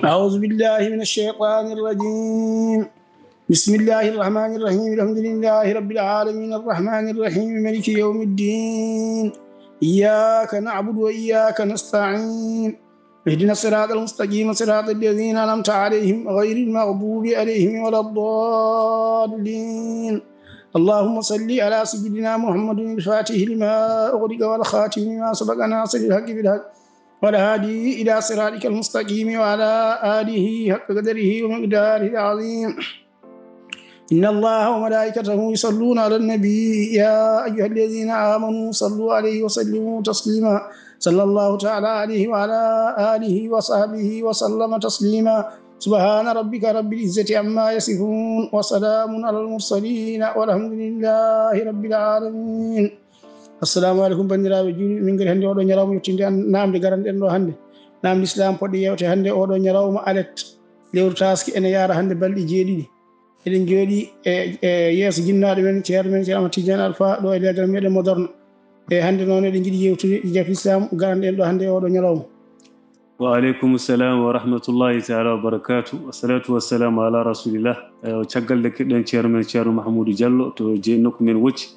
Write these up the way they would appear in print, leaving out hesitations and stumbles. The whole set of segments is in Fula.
أعوذ بالله من الشيطان الرجيم بسم الله الرحمن الرحيم الحمد لله رب العالمين الرحمن الرحيم مالك يوم الدين إياك نعبد وإياك نستعين اهدنا الصراط المستقيم صراط الذين أنعمت عليهم غير المغضوب عليهم ولا الضالين اللهم صل على سيدنا محمد الفاتح لما أغلق والخاتم لما سبق ناصر الحق بالحق والهادي إلى صراطك المستقيم وعلى آله حق قدره ومقداره العظيم إن الله وملائكته يصلون على النبي يا أيها الذين آمنوا صلوا عليه وسلموا تسليما صلى الله تعالى عليه وعلى آله وصحبه وسلم تسليما سبحان ربك رب العزة عما يصفون وسلام على المرسلين والحمد لله رب العالمين. Assalamu alaikum bandiraɓe juuli min gari hannde oɗo ñalawma yettinde namde garanɗen ɗo hannde namde islam poɗɗo yewte hannde oɗo ñalawma alet lewru taski ene yaara hannde balɗe jeeɗiɗi eɗen jooɗi e yeeso jinnaɗo men ceerno men ceerno Ahmad Tidiane Alpha ɗo e leedal meɗen Modorno e hannde noon eɗen jiiɗi yewtude jafi islam garanɗen ɗo hannde oɗo ñalawma. Wa alaikum assalam wa rahmatullahi ta'ala wa barakatuh. Wassalatu wassalamu ala rasulillah. Caggal de keɗen ceerno men ceerno Mahamoudou Diallo to je nokku men wocci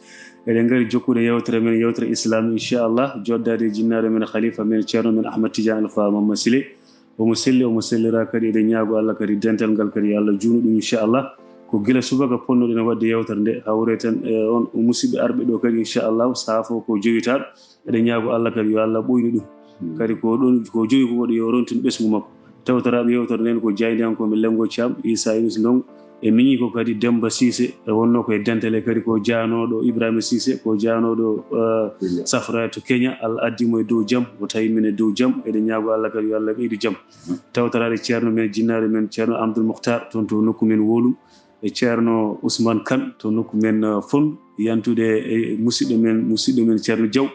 eɗen ngari jokkude yewtere men yewtere islam inchallah joddade jinnaɗo men khalifa men ceerno men Ahmad Tidiane Alpha Mamma Sile omo sellira kadi eɗen ñaago Allah kadi dental ngal kadi Allah juunu ɗum inchallah ko gila subaka ponnoɗen wadde yewtere nde hawre tan on musidɓe arɓe ɗo kadi inchallah saafo ko jowitaɗo eɗen ñaago Allah kadi yo Allah ɓoyni ɗum kadi ko ɗon ko jogi ko waɗi yo rontin ɓesgu makko tawtoraɓe yewtere nden ko jaydiyankoɓe Lengo Thiam Issa Yunus Ndongo e miñi ko kadi Demba Cissé wonno koye dentale kadi ko janoɗo Ibrahima Cissé ko janoɗo Safra to Kenya Allah addimo e dow jaam o tawi men e dow jaam eɗen ñaago Allah kadi yo Allah ɓeydu jaam tawtoraɗe ceerno men jinnaɗo men ceerno Amadou Mokhtar toon to nokku men Wolu e ceerno Ousmane Kane to nokku men Fondu yantude e musidɗo men ceerno Diaw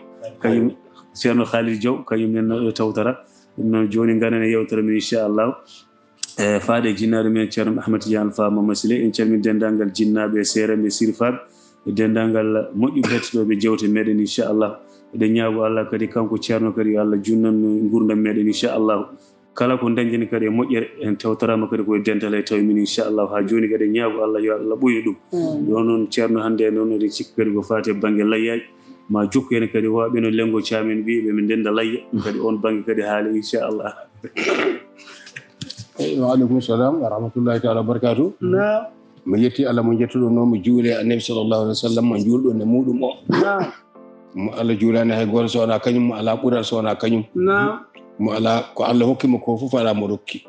kañum ceerno Khalid Diaw kañumen tawtara ɗum noon joni ganen e yewtere men inchallah faade jinnaɗo men ceerno Ahmad Tidiane Alpha Mamma Sile en calmin dendagal jinnaɓe seereɓe sirfaɓe e dendagal moƴƴuɓe hettoɓe jewte meɗen inchallah eɗen ñaago Allah kadi kanko ceerno kadi yo Allah junnan gurdam meɗen inchallah kala ko dañjeni kadi e moƴƴere en tawtorama kadi koye dental e tawi min inchallah ha joni kadi ñaago Allah yo Allah ɓoyni ɗum yo noon ceerno hannde noon eɗen cikki kadi ko faate banggue layyaji ma jokku hen kadi waɓe no Lengo Thiam en mbiɓe min denda layya kadi on banggue kadi haali inchallah. Waaleykum salam wa rahmatullahi taala wa barakatuh. Mi yetti Allah mo jettuɗo noon mo juule annabi sallallahu alaihi wa sallam mo juulɗo ne muɗum o mo Allah juulani hay goto so wona kañum mo ala ɓural so wona kañum mo ala ko Allah hokkimo ko fof ala mo rokki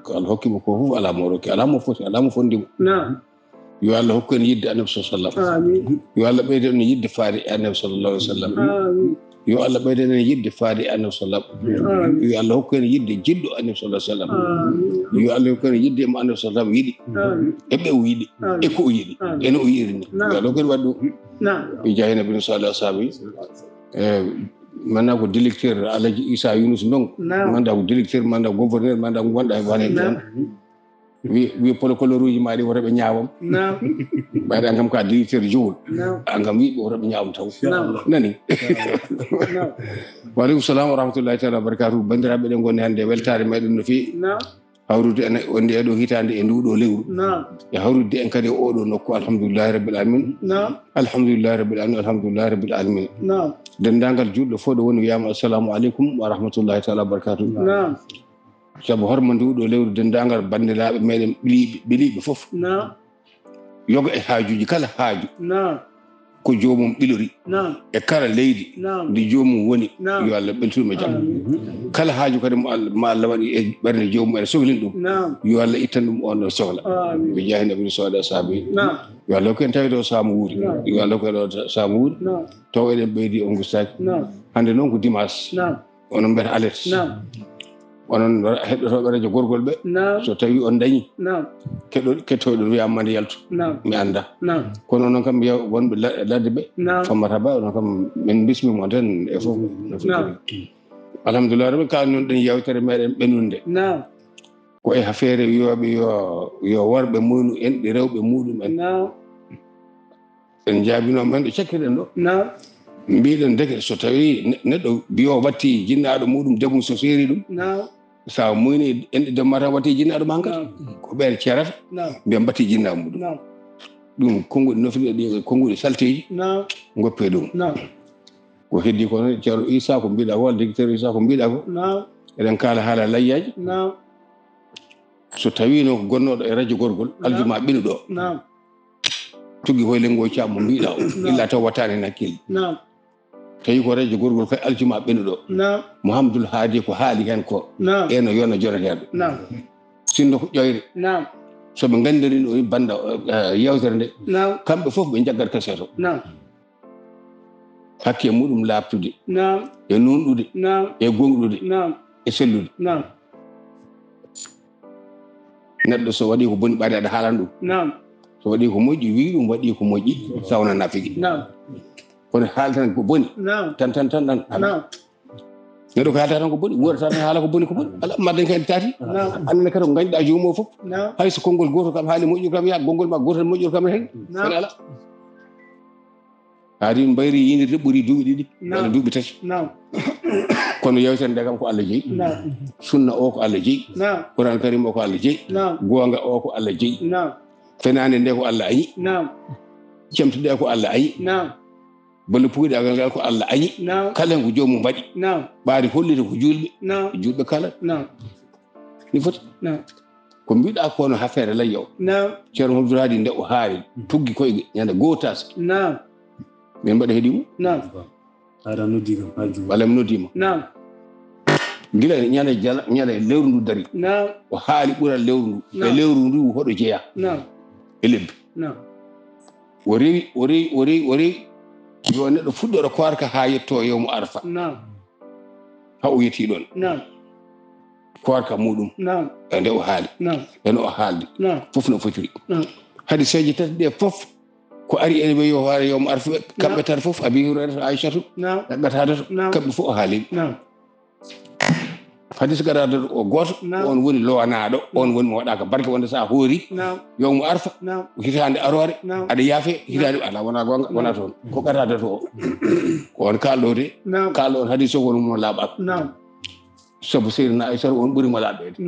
ko Allah hokkimo ko fof ala mo rokki ala mo foti ala mo fondimo yo Allah hokku en yidde annabi sallallahu alaihi wa sallam yo Allah ɓeyde en yidde faade annabi sallallahu alaihi wa sallam yo Allah ɓeyde en yidde faade annabi sallallahu alaihi wa sallam yo Allah hokku en yidde jiɗɗo annabi sallallahu alaihi wa sallam yo Allah hokku en yidde mo annabi sallallahu alaihi wa sallam yiɗi e ɓe o yiɗi e ko o yiɗi ene o yiɗini yo Allah hokku en waɗ ɗum yo jahi nabi sallallahu alaihi wa sallam manna ko directeur Alaji Issa Yunus Ndongo manda ko directeur manda gouverneur manda ko gonɗa e wane tan wi protocole uji maɗi wotoɓe ñaawam ɓayde an kam ka directeur jowol an kam wiɓe wotoɓe ñaawam taw nani. Waaleykum salam wa rahmatullahi taala wa barakatuh. Bandiraɓe ɗen gonni hannde weltare meɗen no fewi hawrude en wonde eɗo hitande e nduɗo lewru e hawrude en kadi oɗo nokku alhamdulillahi rabbil alamin alhamdulillahi rabbil alamin alhamdulillahi rabbil alamin dendagal julɗo fof ɗo woni wiyama assalamu aleykum wa rahmatullahi taala wa barakatuh. Sabu hormo nduɗo lewru dendagal bandiraɓe meɗen ɓiliɓe fof yoga e haajuji kala haaju ko jomum ɓilori e kala leydi ndi jomum woni yo Allah ɓeltuɗum e jaam kala haaju kadi mo Allah waɗi e ɓernde jomum ene sohlin ɗum yo Allah ittan ɗum on sohla ɓe jahi nabi soda saabi yo Allah ko en tawi ɗo saamu wuuri yo Allah ko ɗo saamu wuuri taw eɗen ɓeydi on gustaki hande noon ko dimanche onon mbiyata alerte onon heɗɗotoɓe radio gorgol ɓe so tawi on dañi kettoɗo ɗum wiyama mande yaltu mi anda kono noon kam mbiya wonɓe ladde ɓe fammata ba onon kam min bismimo tan e fof alhamdulillah rabbi ka noon ɗen yewtere meɗen ɓennude ko e affaire wiyoɓe yo worɓe muynu en ɗi rewɓe muɗum en en jaabinoɓe hen ɗo cakkiɗen ɗo mbiɗen deke so tawi neɗɗo mbiyo watti jinnaɗo muɗum debum so seeri ɗum sa muyni en de mata wati jinnaɗo mankat ko ɓeere cerata mbiya mbatti jinnaɗo muɗum ɗum konguɗi nofirɗe ɗi konguɗi salteji goppe ɗum ko heddi ko noon ceerno Issa ko mbiɗa ko directeur Issa ko mbiɗa ko eɗen kaala haala layyaji so tawi no ko gonnoɗo e radio gorgol aljuma ɓinuɗo tuggi hoyle ngo cammo mbiɗa o illa taw wattani hen hakkille tawi ko radio gorgol kay aljuma ɓenuɗo Mouhamadoul Hadi ko haali hen ko eno yona joneteɗo sinno ko ƴoyre soɓe gandiri ɗo banda yewtere nde kamɓe fof ɓe jaggat kaset o hakke muɗum labtude e nunɗude e gonɗude e sellude neɗɗo so waɗi ko boni ɓaade aɗa haalan ɗum so waɗi ko moƴƴi wi ɗum waɗi ko moƴƴi sawna nafigi kono haaltan ko boni tan neɗɗo ko haalta tan ko boni wurata tan haala ko boni ala madden kadi tati annene kadi ko gañɗa joomumo fof hayso konngol goto kam haali moƴƴol kam yaa konngol ma gotal moƴƴol kam hen kadi ala haadi mbayri yinirde ɓuuri duuɓi ɗiɗi walla duuɓi tati kono yewtere nde kam ko Allah jeyi sunna o ko Allah jeyi Qur'an karim o ko Allah jeyi goonga o ko Allah jeyi fenande nde ko Allah añi camtuɗe ko Allah añi bolle puuɗagal ngal ko Allah añi kala hen ko joomum waɗi ɓaade hollita ko julɓe kala ni foti ko mbiɗa kono affaire layya o ceerno Abdoul Hadi nde o haali tuggi koye ñande gootas min mbaɗa heeɗimo aɗa noddi kam ha juma walla mi noddima gila ñande lewru ndu dari o haali ɓuural lewru ndu e lewru ndu hoɗo jeeya e lebbi o rewi yo neɗɗo fuɗɗoro koarka ha yetto yewmo arfa ha o yetti ɗon koarka muɗum e nde o haali eno o haalde fof no fotiri hade seeje tati ɗe fof ko ari ene wi yo haare yewmo arfa kamɓe tata fof Abi Hurairata Aïchatu gatadato kamɓe fof o haaliɓe hadis gadadaɗo o goto on woni lowanaɗo on woni mo waɗaka barke wonde sa hoori yowmo arfa hitande arore aɗa yaafe hitande ala wona gonga wona toon ko gatadato o on kalɗo de kalɗo on hadis o woni mo laaɓaka saabu seydina Aïchatu on ɓuurimo laaɓede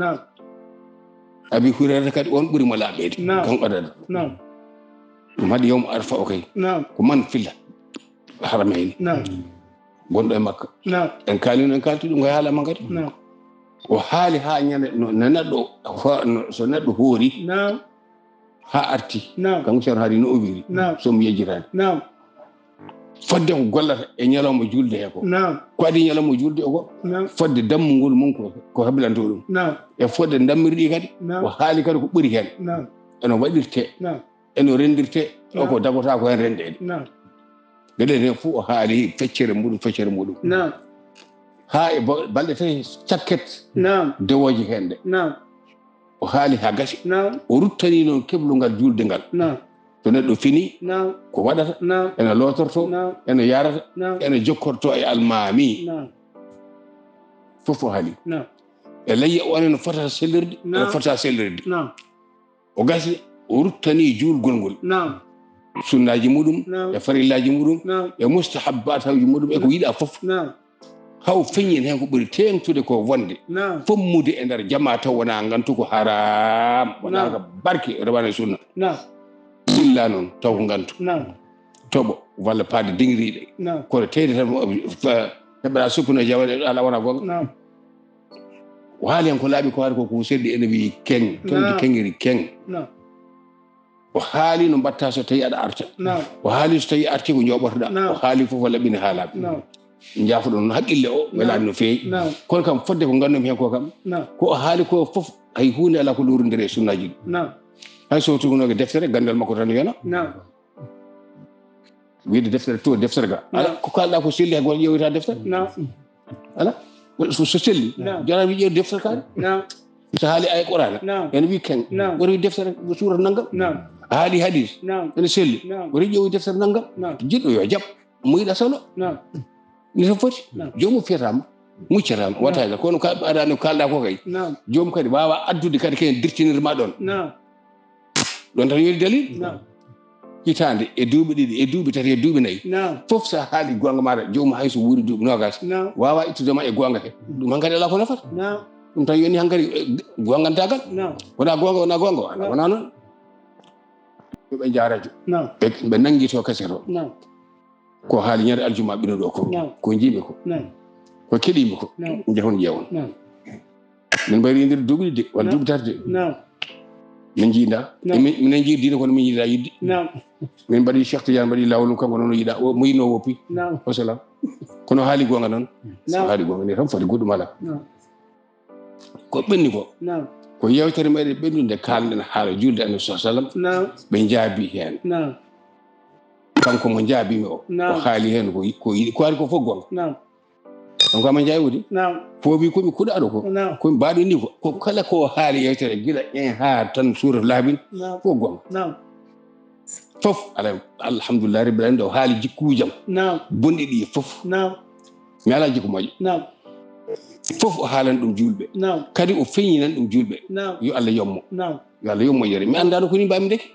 Abi Hurairata kadi on ɓuurimo laaɓede kan gatadato ɗum haɗi yowmo arfa o kay ko man filla harameyni gonɗo e Makka en kalino en kalti ɗum koye haalama kadi o haali ha ñande no neɗɗo so neɗɗo hoori ha arti kanko ceerno haali no o wiri somo yejjitani fodde ko gollata e ñalawma julde he ko adi ñalawma julde o ko fodde dammugol mum ko heblanto ɗum e fodde dammirɗi kadi o haali kadi ko ɓuuri hen eno waɗirte eno rendirte o ko dagota ko hen rendede geɗe ɗe fof o haali feccere muɗum ha e balɗe tawi cakket dewoji hen ɗe o haali ha gasi o ruttani noon keblungal julde ngal so neɗɗo fini ko waɗata ene lotorto ene yarata ene jokkorto e almami fof o haali e layya o ene fota sellirde ene fota sellirde o gasi o ruttani julgol ngol sunnaji muɗum e farillaji muɗum e mustahabbataji muɗum e ko yiɗa fof haw feññin hen ko ɓuri tengtude ko wonde fommude e nder jama taw wona gantu ko haram wona ko barke rewane sunna illa noon taw ko gantu toɓo walla paade dinguiriɗe kono teyde tan heɓɗa suppuna jawade ala wona gonga o haali hen ko laaɓi ko haali ko seddi ene wi keng kengde kengiri keng o haali no mbatta so tawi aɗa arta o haali so tawi arti ko joɓotoɗa o haali fof o laɓɓini haalaɓe jaafuɗo noon haqqille o welani no feewi kono kam fodde ko gandumi hen ko kam ko o haali ko fof hay hunde ala ko lowrodiri e sunnaji ɗi hay so tugunoke deftere gandal makko tan yona wiide deftere to deftere ga ala ko kalɗa ko selli hay goto ƴewita deftere ala so selli jara wi ƴeew deftere kaari so haali ay Qur'ana ene wi ken woto wi deftere suurata naggam a haali hadis ene selli woto ƴeewi deftere naggam jiɗɗo yo jaɓ mo yiɗa solo ni so foti jomum fiyatama muccatama wattade kono aɗani ko kalɗa ko kay jomum kadi wawa addude kadi ken dirtinirma ɗon ɗon tan yoni dalil hitande e duuɓi ɗiɗi e duuɓi tati e duuɓi nayyi fof sa haali gonga maɗa jomum hayso wuuri duuɓi nogas wawa ittudema e gonga he ɗum han kadi ala ko nafata ɗum tan yoni hankadi gongantagal wona gonga wona noon ɓe jaarajo ɓe nanguito kasero ko haali ñande aljuma ɓino ɗo ko jiimi ko keɗimi ko jehon ƴeewon min mbaridir duuɓi de walla duuɓi tati de min jiida minen jiidino kono min yiiɗa yidde min mbaɗi Cheikh Tidiane mbaɗi lawol kanko noon yiiɗa o mo yinno woppi wassalam kono haali gonga noon haali gonga ni tan foti goɗɗum ala ko ɓenni ko yewtere meɗen ɓennude kalɗen haala julde annabi sallam ɓe jaabi hen kanko mo jaabimi o haali hen ko yiɗi ko ari ko fof gonga donc ama jawdi foobi komi kuɗaɗo komi mbaɗo ni ko kala ko haali yewtere gila en ha tan suura laabin fof gonga fof ala alhamdulillah rabbil alamin o haali jikkujam bonɗi ɗi fof mi ala jikku moƴƴo fof o haalan ɗum julɓe kadi o feñinan ɗum julɓe yo Allah yommo yo Allah yommo yere mi andano koni mbami deke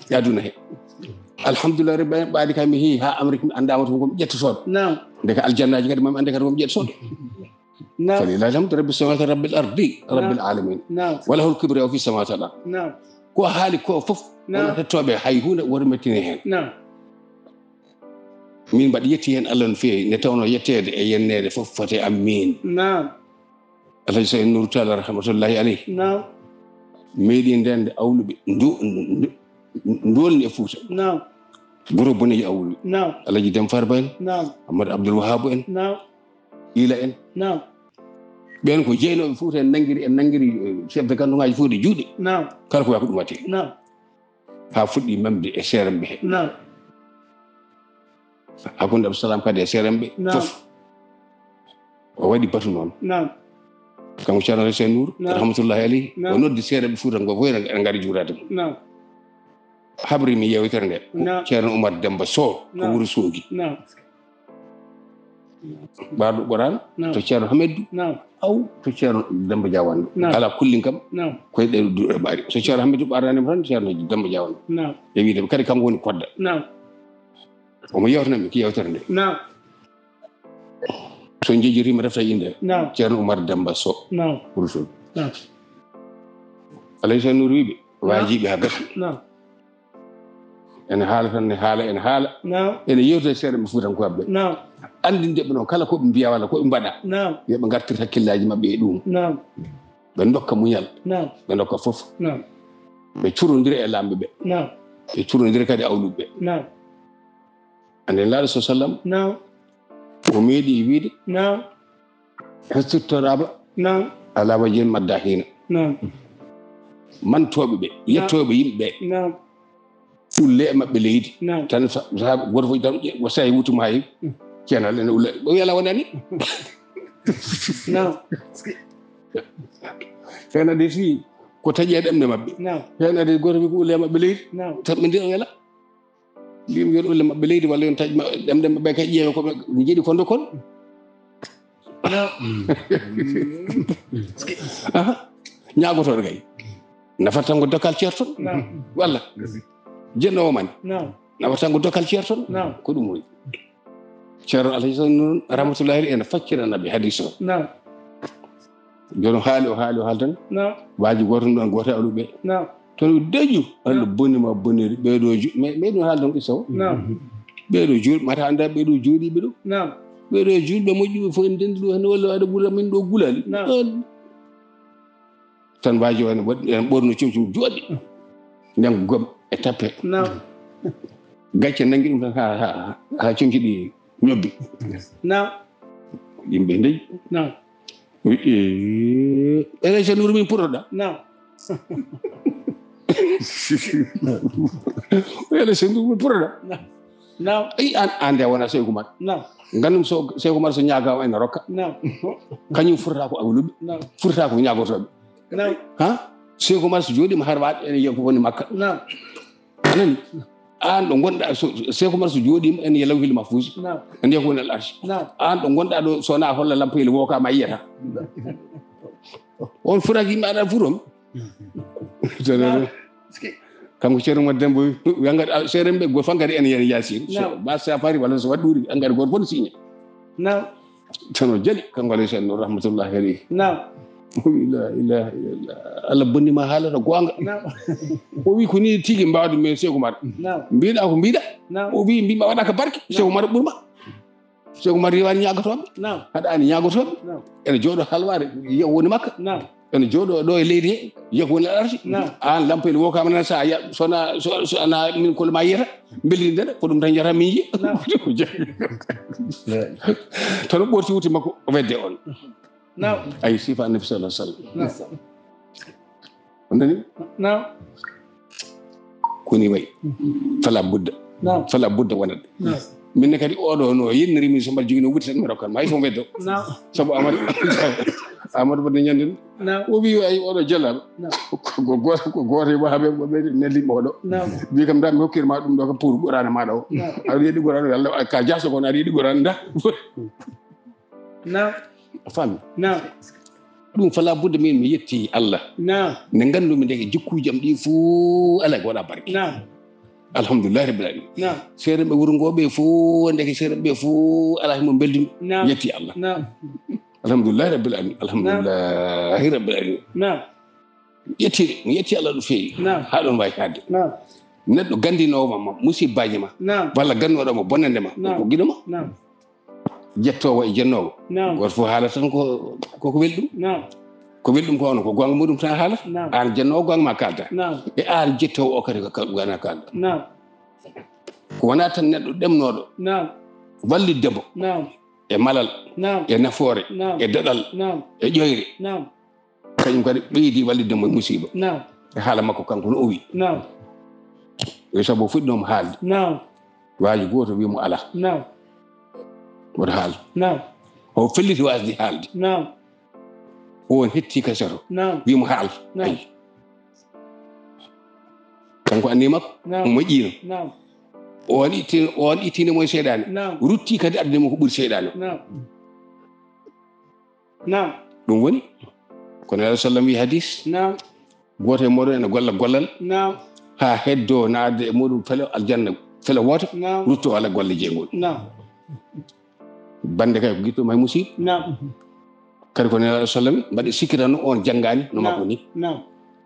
yaduna he alhamdulillah rabbil alamin ɓaadi kam mi heehi ha Amérique mi andama to komi ƴettotoɗo ndeka aljannaji kadi mami ande kadi komi ƴettotoɗo falillahi alhamdu rabbi samawati rabbil ardi rabbil alamin wala hol kibriya fi samawati wal ard ko haali ko fof wona hettoɓe hay hunde woto mettine hen min mbaɗi yetti hen Allah no feewi nde tawno yettede e yennede fof fate am min alhaji Saydou Nourou Tall rahmatullahi aleyhi meeɗi ndende awluɓe ndolni e Fouta goro boneji awluɓe alhaji Dem Farba en Amadou Abdoul Wahabou en Ila en ɓen ko jeynoɓe Fouta en nanguiri chef de canton ngaji Fouta juuɗe kala ko wiya ko ɗum watte ha fuɗɗi memde e seremɓe he hakkunde Abdoussalam kadi e seremɓe fof o waɗi batu noon kanko ceerno Seydou Nour rahmatullahi aleyhi o noddi seereɓe Fouta ngo fof ene ngari juurade mo habri mi yewtere nde ceerno Oumar Demba Sow ko Wuro Sogi ɓaɗo ɓoran to ceerno Hamedou aw to ceerno Demba Diawanno kala kullin kam koye ɗe duɗe ɓaari so ceerno Hamedou ɓaranima tan ceerno Demba Diawanno e wiide kadi kanko woni kodda omo yewtanami ko yewtere nde so jejjitima refta inde ceerno Oumar Demba Sow Wuro Sogi alay Seydou Nour wiɓe wajiɓe ha gasi ene haala tan ene haala ene yewta seeɗa Fuutankoɓe andindeɓe noon kala koɓe mbiya walla koɓe mbaɗa yoɓe gartir hakkillaji mabɓe e ɗum ɓe dokka muñal ɓe dokka fof ɓe curodira e lamɓe ɓe ɓe curodira kadi awluɓe ɓe anden laaɗo so sallam o meeɗi wiide hestirtoraba ala wajen madda hina mantoɓe ɓe yettoɓe yimɓe ɓe ulle e maɓɓe leydi tan saabu goto fof tan o sayi wutuma hay ceenal ene ulla o wiyala wonani hen ade fi ko taƴi e ɗemɗe maɓɓe hen ade goto wi ko ulle e maɓɓe leydi taɓɓe ndi o wela mbimi yon ulle maɓɓe leydi walla yon taƴi ɗemɗe maɓɓe kay ƴeewe koɓe jiiɗi kondo kon ñagotoɗo kay nafata tan ko dokkal ceerton walla jennowo man nafata tan ko dokkal ceerton ko ɗum woni ceerno Alhaji Saydou noon rahmatullahi ene facciranaɓe hadis o joni o haali tan waaji goto ɗon goto e aluɓe toon deƴu Allah bonima boniri ɓeeɗo mais ɗum haali tan qissa o ɓeeɗo julɓe mata anda ɓeeɗo jooɗiɓe ɗo ɓeeɗo julɓe moƴƴuɓe fof en dendi ɗo hen walla aɗa ɓuura min ɗo gulali tan waaji o ene ɓorno comcum jooɗi nden gom e tappe gacce nangi ɗum tan ha conki ɗi ñobbi yimɓe deƴi ene Seydou Nour min puɗoɗa ene Seydou Nour min puɗoɗa ayi an nde wona Seydou Oumar gandum Seydou Oumar so ñagama ene rokka kañum furata ko awluɓe furata ko ñagotoɓe ha Seydou Oumar so jooɗima har waɗ ene yiya ko woni Makka anani an ɗo gonɗa Seydou Oumar so jooɗima ene yiya lawhil mahfous ene yiya ko woni al arche an ɗo gonɗa ɗo sowona holla lampayel wokama yiyata on furaki yimɓe aɗa furom kanko ceerno Oumar Demba wiyangad seeremɓe goto fof gari ene yen yasin ba safari walla so waɗi ɗuri angari goto fof ne signé tan o jaɗi kanko Alhaji Saydou Nour rahmatullahi aleyhi la ilaha illallah Allah bonni ma haalata gonga o wi ko ni tigi mbawde men Cheikh Oumar mbiɗa ko mbiɗa o wi mbima waɗa ko barke Cheikh Oumar ɓurma Cheikh Oumar riwani ñagotoɓe haɗa ani ñagotoɓe ene jooɗo halware yo woni makka ene jooɗo ɗo e leydi he yo woni arti an lampel wokama nan sa sona so ana min kolma yiyata bellindeɗa ko ɗum tan jata min yi tono ɓorti wuti makko o wedde on ay sifa annabi sallallahu alaihi wasallam on nani koni way fala budda wonade minne kadi oɗo no yenniri min so mbaɗa jogui no wuti tan mi rokkan ma hay so weddo sabu amadou bodde ñanden o wi ay oɗo jellaɓe ko goto wahaɓe ɓe nelliɓe oɗo wi kam da mi hokkirma ɗum ɗo ko pour ɓurane maɗa o aɗa yiiɗi ɓurane Allah ka jasso kono aɗa yiiɗi ɓurane da fami ɗum fala budde min mi yetti Allah nde gandumi ndeke jikkuji am ɗi fuu ala ko waɗa barke alhamdulillahi rabbil alamin seeɗen ɓe wuuro ngo ɓe fuu ndeke seeɗen ɓe fuu ala himo beldumi yetti Allah alhamdulillahi rabbil alamin alhamdulillahi rabbil alamin mi yetti Allah ɗo feewi ha ɗon wawi hadde neɗɗo gandinowo ma musibbaji ma walla gannoɗoma bonnande ma ko guiɗoma jettowo e jennowo goto fof haala tan koko welɗum ko welɗum ko ono ko gonga muɗum tan haalata an jennowo gonga ma kalda e an jettowo o kadi gana kalda ko wona tan neɗɗo ɗemnoɗo walliddemo e malal e nafoore e daɗal e ƴoyre kañum kadi ɓeydi walliddemo e musiba e haala makko kanko no o wi yo sabu o fuɗɗinoma haalde waji goto wimo ala woto haalde o felliti wasde haalde on hetti kasato wimo haal ayi kanko anni makko moƴƴino on ittinemo e seeɗani rutti kadi addemo ko ɓuuri seeɗani ɗum woni kono alah sallam wi hadis goto e moɗon ene golla gollal ha heddo naatde e muɗum fele aljanna fele woto rutto walla golle jeegol bande kay ko guitto may musib kadi ko nelaɗo sallam mbaɗe sikkitano on janggani no makko ni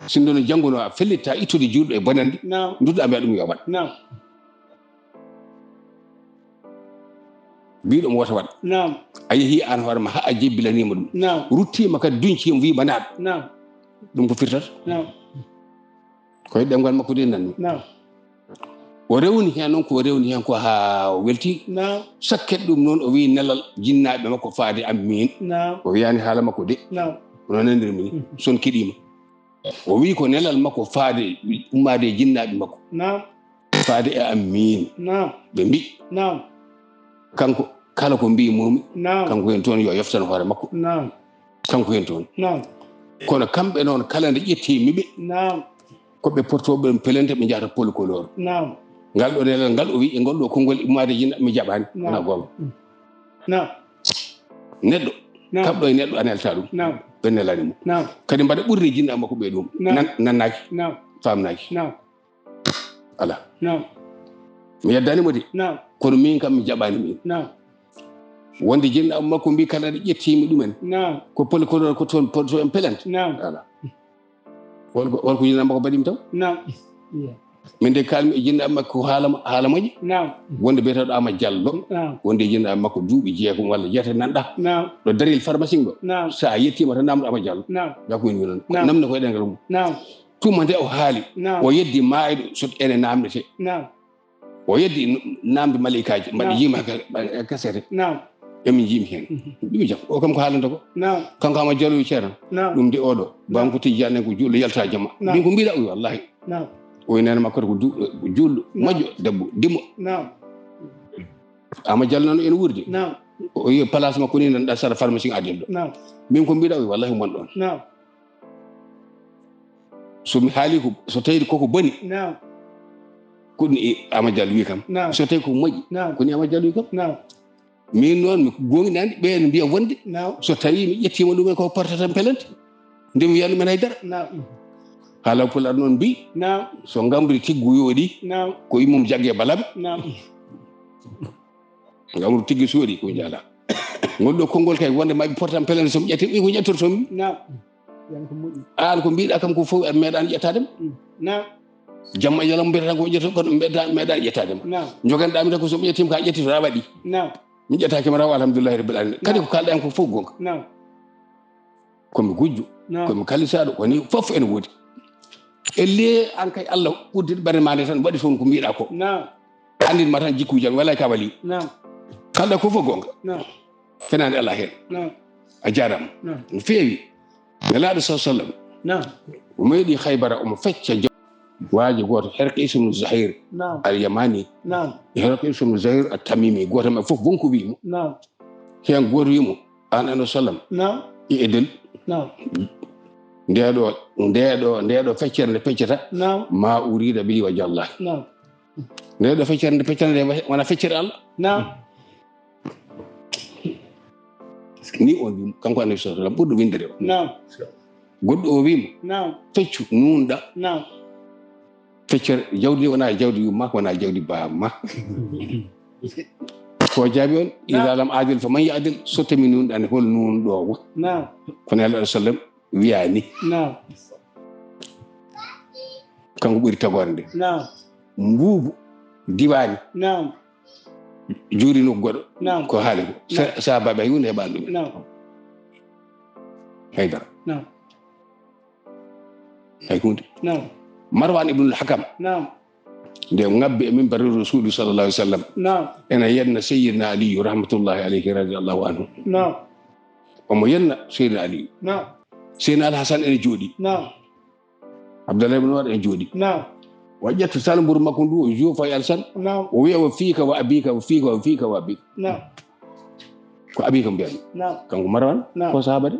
sinno no jannguno a fellitta ittude julɗo e bonande dutɗa mbiya ɗum yo waɗ mbiɗomo wota waɗ a yeehi an hoorema ha a jebbilanima ɗum ruttima kadi duñcima wima naat ɗum ko firtata koye ɗemgal makko de nanni o rewni hen noon ko rewni hen ko ha welti sakket ɗum noon o wi nelal jinnaɓe makko faade amin o wiyani haala makko de no nandirmi ni son kiɗima o wi ko nelal makko faade ummade e jinnaɓe makko faade e amin ɓe mbi kanko kala ko mbi momi kanko hen toon yo yeftan hoore makko kanko hen toon kono kamɓe noon kala nde ƴettimiɓe koɓe portoɓe pelente ɓe jahata policolore ngal ɗo nelal ngal o wi e ngol ɗo konngol ummade jinnaɓe mi jaɓani wona gonga neɗɗo kamɗo e neɗɗo a nelta ɗum ɓe nelanimo kadi mbaɗa ɓurri jinnaɓe makko ɓe ɗum nannaki famnaki ala mi yaddanimo de kono min kam mi jaɓani min wonde jinnaɓe makko mbi kala nde ƴettimi ɗumen ko policolore ko toon poto en pelente ala holko jinnaɓe makko mbaɗimi taw min de kalmi e jinnaɓe makko haala moƴƴi wonde mbiyetaɗo Ama Diallo wonde e jinnaɓe makko duuɓi jeegom walla jeete nanɗa ɗo daril pharmacie ɗo sa yettima tan namdo Ama Diallo yakoyni noon namde koye ɗengal mum tuma nde o haali o yeddi maayɗo so ene namdete o yeddi namde malikaji mbaɗa yima e kasete emin jimi hen ɗumi jam o kam ko haalanta ko kanko Ama Diallo wi ceerno ɗum de oɗo banko tijjane ko julɗo yalta jamma min ko mbiɗa o wallahi o wi nene makko ko julɗo moƴƴo debbo dimo Ama Diallo noon ene wuurdi o wi place makko ni nanɗa sara pharmacie adel ɗo min ko mbiɗa o wi wallahi mon ɗon somi haali ko so tawi koko boni koni Ama Diallo wi kam so tawi ko moƴƴi koni Ama Diallo wi kam min noon mi gonginani ɓe ne mbiya wonde so tawi mi ƴettima ɗumen ko portata pelente nde mi wiya ɗumen haydara haala pular noon mbi so gambri tiggu yooɗi ko immum jagge balaɓe gambru tiggi sooɗi ko jaala ngol ɗo konngol kay wonde maɓe portan pelente somi ƴetti ko ƴettortomi an ko mbiɗa kam ko fof en meeɗani ƴettadema jamma yalam mbiyata ko ƴetta kono meeɗani ƴettadema joganɗami tan ko somi ƴettima ka ƴetti to a waɗi mi ƴettaki ma raw alhamdulillahi rabbil alamin kadi ko kalɗa en ko fof gonga komi gujjo komi kalisaɗo woni fof ene woodi elle an kay Allah ɓuddide ɓerde ma nde tan waɗi toon ko mbiɗa ko andinma tan jikkuji jam walay ka wali kalɗa ko fof gonga fenade Allah hen a jarama no feewi nelaɗo sa sallam o meeɗi Haybara omo fecca waaji goto Herqis ibn Zahir al-Yamani Herqis ibn Zahir at-Tamimi goto ma fof bonko wimo hen goto wimo an sallam e edel ndeɗo feccere nde feccata ma urida bi wa jallahi ndeɗo feccere nde feccata nde wona feccere Allah ni on wimo kanko annabi sallallahu alaihi wasallam ɓurɗo windere o goɗɗo o wimo feccu nunɗa feccere jawdi wona jawdi yumma wona jawdi bamma ko jaabi on ida lam adil fa man yadil so tami nunɗani hol nunɗowo kono Allah sallam wiyani kanko ɓuri tagore nde mbuubu diwani juuri nokku goɗo ko haali ko sahabaɓe hay hunde heɓani ɗum Haydara hay hunde Marwan ibn al-Hakam nde ngabbi e minbar rasulu sallallahu alaihi wasallam ena yenna sayyidina Ali rahmatullahi alayhi radiyallahu anhu omo yenna sayyidina Ali sayyidina al-Hasan ene jooɗi Abdullah ibn Umar ene jooɗi wa ƴetta salmburu makko ndu o jofa e Alsan o wiya wa fiika wa abika wa fiika wa fiika wa abika ko abika mbiyani kanko Marwan ko sahaba de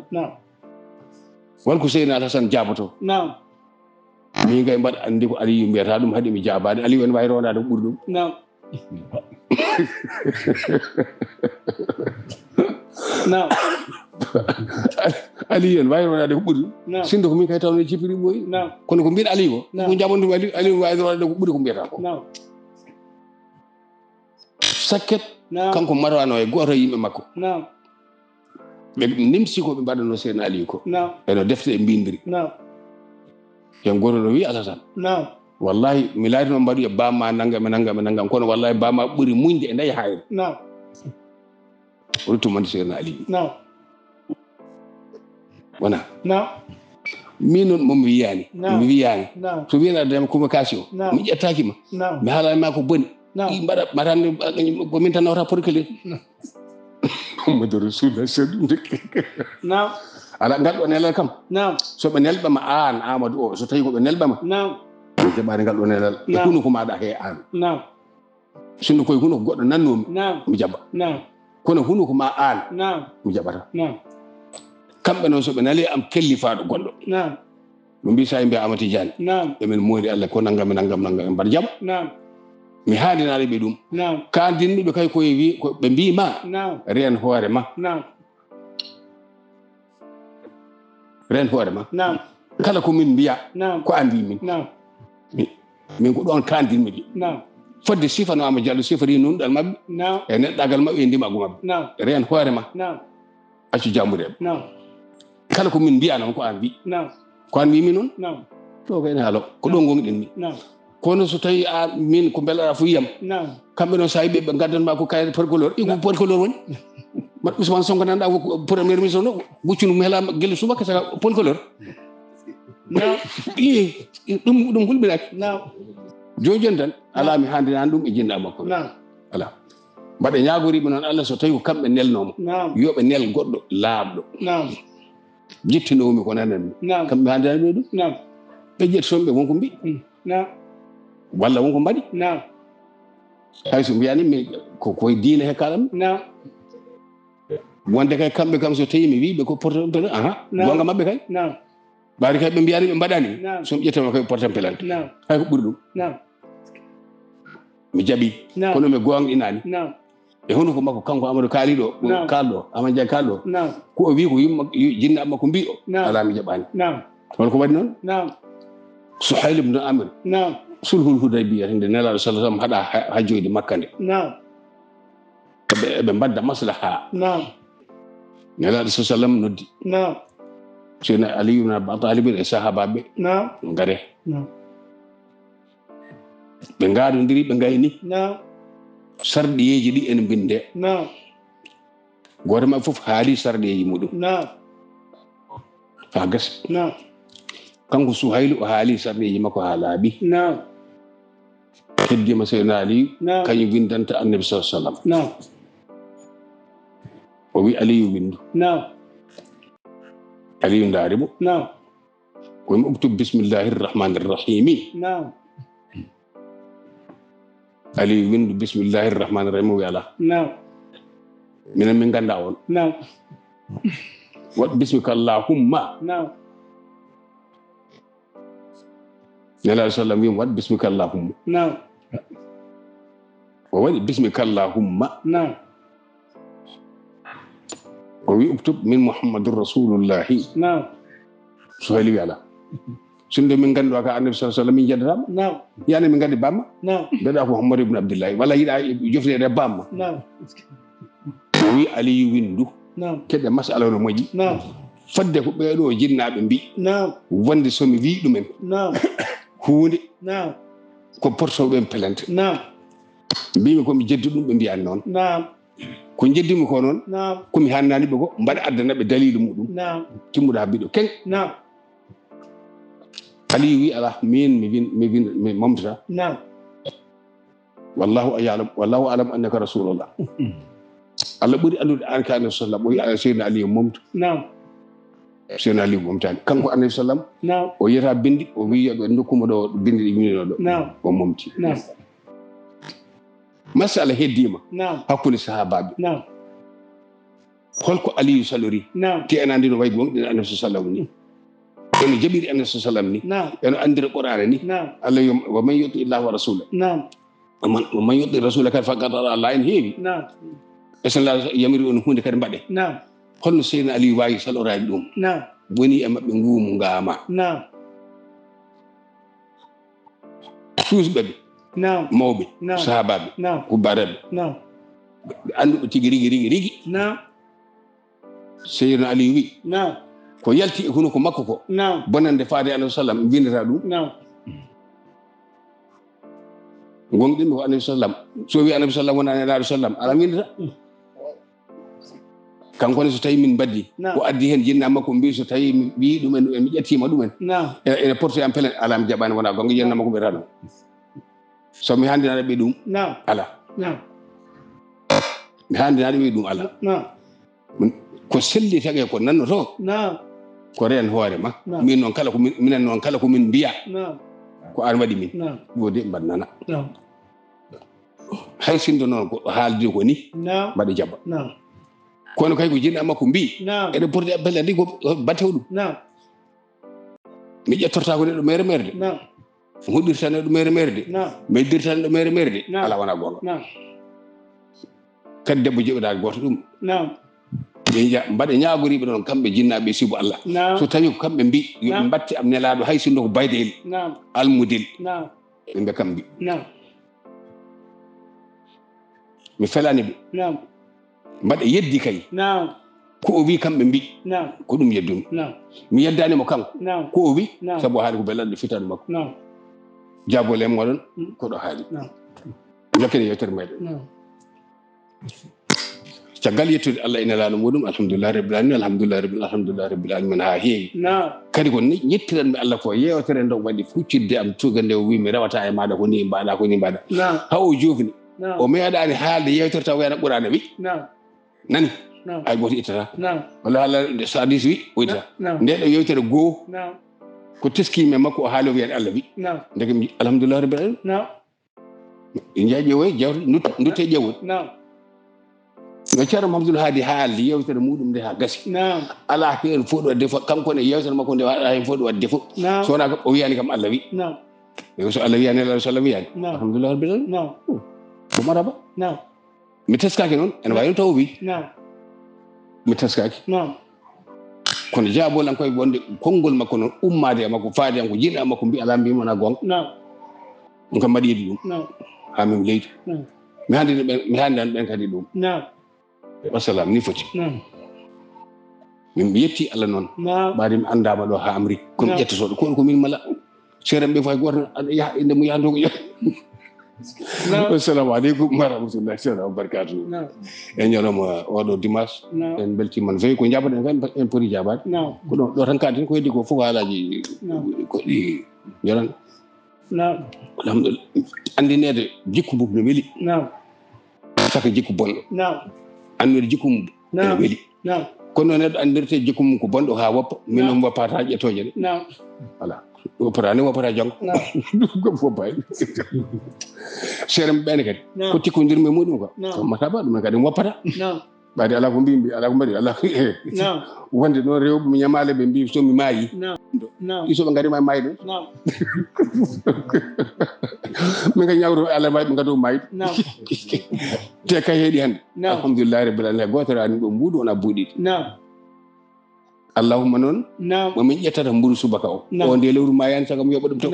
wonko sayyidina al-Hasan jaboto min kay mbaɗa andi ko Aliyu mbiyata ɗum haɗi mi jabade Aliyu ene wawi rondade ko ɓuri ɗum Aliyu ene wawi rondade ko ɓuri ɗum sindo ko min kay tawne cipiri ɓoyi kono ko mbiɗa Aliyu ko jabonɗum Aliyu wawi rondade ko ɓuri ko mbiyata ko sakket kanko Marwan o e goto yimɓe makko ɓe nimsi ko ɓe mbaɗano seydina Aliyu ko eno defte e mbindiri yen goto no wi Alasan wallahi mi laati noon mbaɗu e bamma naggam kono wallahi bamma ɓuri muñde e dayi hayre o ruttumande seydina Aliyu wona min noon momi wiyani mi wiyani so wiyana dema convocation mi ƴettakima mi haalanima ko boni mbaɗa matande komin tan nawta porcule Muhammadu Rasulullah ala ngal ɗo nelal kam so ɓe nelɓama an Amadou o so tawi ko ɓe nelɓama jaɓani ngal ɗo nelal e hunuko maɗa he an sinno koye hunuko goɗɗo nannomi mi jaɓa kono hunuko ma an mi jaɓata kamɓe noon so ɓe nali am kellifaɗo goɗɗo ɓe mbi sa mbiya Amati Diane emin moodi Allah ko naggam e mbaɗa jaɓa mi haalinaɗe ɓe ɗum kandinɓeɓe kay koye wi ko ɓe mbima reen hoore ma ren hoore ma kala ko min mbiya ko andi min ko ɗon kandinmi ɗi fodde sifano Amadou Diallo sifori nunɗal mabɓe e neɗɗagal mabɓe e ndimago mabɓe ren hoore ma accu jammureɓe kala ko min mbiya noon ko an mbi ko an mbimi noon to ko ene haalo ko ɗo gonɗen ni kono so tawi a min ko belaɗa fo yiyam kamɓe noon sa yiɓe ɓe gaddanma ko kayre porcolor ɗi ko porcolor woni mbaɗa Ousmane Sonko nanɗa ko premier ministre no ɓuccunu mo heela guelle subaka saka porcolor ɗum hulɓinaki joni tan ala mi handinani ɗum e jinɗa makko ala mbaɗa ñagoriɓe noon Allah so tawi ko kamɓe nelnoma yoɓe nel goɗɗo laaɓɗo jettinomi ko nananmi kamɓe handinani ɓe ɗum ɓe jettotoɓe wonko mbi walla wonko mbaɗi hayso mbiyani mi koye diine he kalam wonde kay kamɓe kam so tawi mi wiɓe ko portant pelante gonga mabɓe kay ɓaari kay ɓe mbiyani ɓe mbaɗani somi ƴettama koye portant pelante hay ko ɓuri ɗum mi jaɓi kono mi gonɗinani e hono ko makko kanko Amadou kaaliɗo kalɗo Amadou Dia kalɗo ko o wi ko yimma jinnaɓe makko mbi o ala mi jaɓani won ko waɗi noon Suhayl ibn Amr sulhul Hudaybiya nde nelaɗo sallallahu alaihi wasallam haɗa hajjoyde Makka nde eɓe mbadda maslaha nelaɗo sallallahu alaihi wasallam noddi sena aliyu na ba talibin e sahabaɓe ngare ɓe ngaadodiri ɓe gayni sarɗiyeji ɗi en binde goto maɓɓe fof haali sarɗiyeji muɗum ha gasa kanko Suhaylu o haali sarɗiyeji makko ha laaɓi heddima seyna aliyu kañum windanta annabi sa sallam o wi aliyu windu aliyu ndaarimo koymi uktub bismillahi rrahmani rrahimi aliyu windu bismillahi rrahmani rrahim o wi ala minen min ganda on waɗ bismika allahumma nelaɗo sallam wima waɗ bismika allahumma o waɗi bismika allahumma o wi uktub min muhammadun rasulullahi Suhaylu wi ala sunde min ganduɗa ka annabi sa sallam min jaddatama yani min gandi bamma mbeɗa ko Muhammad ibn Abdillahi walla yiɗa jofnede bamma o wi aliyu windu keɗe masala no moƴƴi fadde ko ɓeeɗo jinnaɓe mbi wonde somi wi ɗumen hunde ko portoɓen pelente mbimi komi jeddi ɗum ɓe mbiyani noon ko jeddimi ko noon komi hannaniɓe ko mbaɗa addanaɓe dalilu muɗum timmuɗo ha mbiɗo keng aliyu wi ala min mi momtata wallahu alam annaka rasulullah Allah ɓuri andude an ka annabi sallam o wi seyna aliyu momto seyna aliyu momtani kanko annabi sallam o yiyata bindi o wi yoɓe dokkuma ɗo bindi ɗi winino ɗo o momti masala heddima hakkude sahabaɓe holko aliyu salori te en andi no way gonɗin annabi sa sallam ni eno jaɓiri annabi sa sallam ni eno andira qur'ana ni allah yo wa man yuti illah wa rasula wa man yuti rasula kadi faqad ata Allah en heewi esala yamiri on hunde kadi mbaɗe holno seyna aliyu wawi salorade ɗum woni e maɓɓe nguumu ngama suusɓeɓe mawɓe sahabaɓe kubbaraɓe anduɓe tigui rigui seyna aliyu wi ko yalti e huno ko makko ko bonande faade annabi sallam windata ɗum gonɗinɓe ko annabi sallam so wi annabi sallam wona nelaɗo sallam ala windata kankone so tawi min baddi o addi hen jinna makko mbi so tawi mi wi ɗumen mi ƴettima ɗumen ene porte am pelen ala mi jaɓani wona gonga jinna makko ɓe tan so mi handinaɗe ɓe ɗum ala mi handinaɗe ɓe ɗum ala ko selli tagi ko nannoto ko reen hoore ma min noon kala ko minen noon kala ko min mbiya ko an waɗi min wodi mbaɗnana hay sindo noon ko haaldi ko ni mbaɗa jaɓa kono kay ko jinɗa makko mbi eɗe porti appel andi ko battew ɗum mi ƴettorta ko neɗɗo mere mere de huɗirta neɗɗo mere mere de mi dirta neɗɗo mere mere de ala wona gonga kadi debbo jeɓeɗa goto ɗum mbaɗe ñagoriɓe noon kamɓe jinnaɓe sibo Allah so tawi ko kamɓe mbi yoɓe mbatti am nelaɗo hay sindo ko baydel almudel ɓe mbe kam mbi mi felani ɓe mbaɗe yeddi kay ko o wi kamɓe mbi ko ɗum yeddumi mi yeddanimo kanko ko o wi saabu o haali ko bellaɗo fitade makko jabole moɗon koɗo haali jokkene yewtere meɗen caggal yettude Allah ina laano muɗum alhamdulillah rabbil alamin ha heewi kadi ko ñettiranmi Allah ko yewtere nde waɗi fuccidde am tugande o wi mi rewata e maɗa ko ni mbaɗa ko ni mbaɗa ha o jofni o meeɗani haalde yewtere taw wiyana ɓurana wi nani ay goto ittata walla Allah sadis wi o ittata ndeɗo yewtere goo ko teskimi makko o haali o wiyani Allah wi ndeke alhamdulillah rabbil alamin jaa ƴeewoy jawte dutte ƴeewoy no ceerno Mamadou Hadi haaldi yewtere muɗum nde ha gasi ala hen fof ɗo wadde defo kankone yewtere makko nde waɗa hen fof ɗo wadde defo so wona o wiyani kam Allah wi so Allah wiyani Allah sallam wiyani alhamdulillah rabbil alamin ko maraba mi teskaki noon ene wawi taw wi mi teskaki kono jaabolan koye wonde konngol makko noon ummade e makko faade am ko jinɗa makko mbi ala mbimi wona gonga ɗum kam mbaɗi yidi ɗum ha min leydi mi handani ɓen kadi ɗum wassalam ni foti min yetti Allah noon ɓaade mi andama ɗo ha Amérique komi ƴettotoɗo ko min mala seeram ɓe fay goto yaha inde mo yahdo ko assalamu aleykum wa rahmatullahi taala wa barakatuh en ñalawma oɗo dimanche en beltima no fewi ko jabaɗen kan en poti jabade ko ɗo tan kadden ko heddi ko fof haalaji goɗɗi joran alhamdulillah andinede jikku mum no weeli saka jikku bonɗo annude jikku mum no weeli kono neɗɗo andirte jikku mum ko bonɗo ha woppa min noon woppata ha ƴettoje ɗe voilà woppata ni woppata janggo ɗum fof bayi seeram ɓene kadi ko tikkodirmi e muɗum ko mataba ɗumen kadi woppata ɓaade ala ko mbimi ala ko mbaɗi ala wonde noon rewɓe mi ñamale ɓe mbi somi maayi isoɓe gaarima maayi ɗon min ka ñawto Allah wawi ɓe gado maayi te kay heeɗi hande alhamdulillahi rabbil alamin gotere ani ɗo mbuuɗu wona buuɗiɗi allahumma noon momin ƴettata mburu subaka o nde lewru mayani saga mi yoɓa ɗum taw